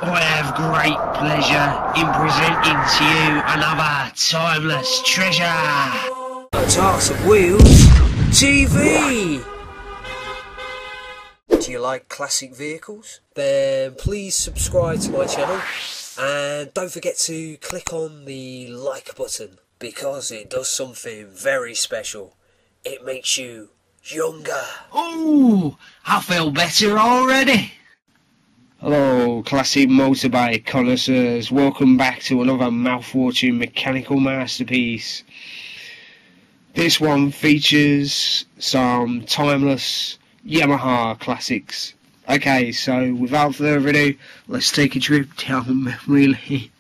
I have great pleasure in presenting to you another timeless treasure. Talks of Wheels TV! Do you like classic vehicles? Then please subscribe to my channel and don't forget to click on the like button because it does something very special. It makes you younger. Ooh, I feel better already. Hello classic motorbike connoisseurs, welcome back to another mouth-watering mechanical masterpiece. This one features some timeless Yamaha classics. Okay, so without further ado, let's take a trip down memory lane.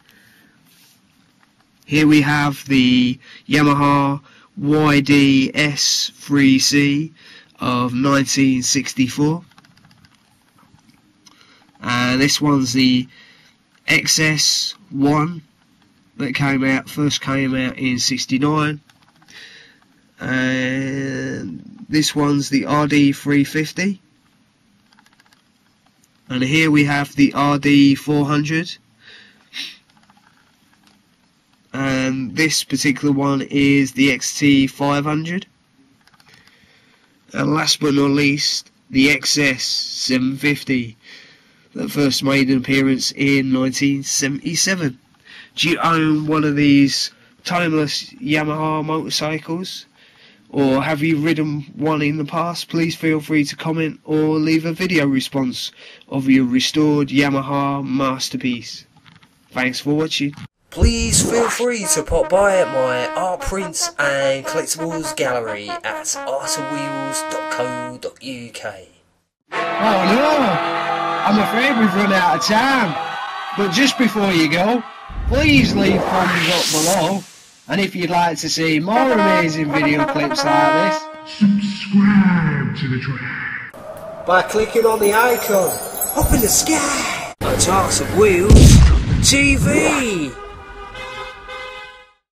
Here we have the Yamaha YDS3C of 1964. This one's the XS-1 that first came out in '69, and this one's the RD350, and here we have the RD400, and this particular one is the XT500, and last but not least the XS750 that first made an appearance in 1977. Do you own one of these timeless Yamaha motorcycles? Or have you ridden one in the past? Please feel free to comment or leave a video response of your restored Yamaha masterpiece. Thanks for watching. Please feel free to pop by at my art prints and collectibles gallery at artofwheels.co.uk. Oh no! I'm afraid we've run out of time, but just before you go, please leave thumbs up below, and if you'd like to see more amazing video clips like this, subscribe to the channel by clicking on the icon up in the sky. Talks of Wheels TV.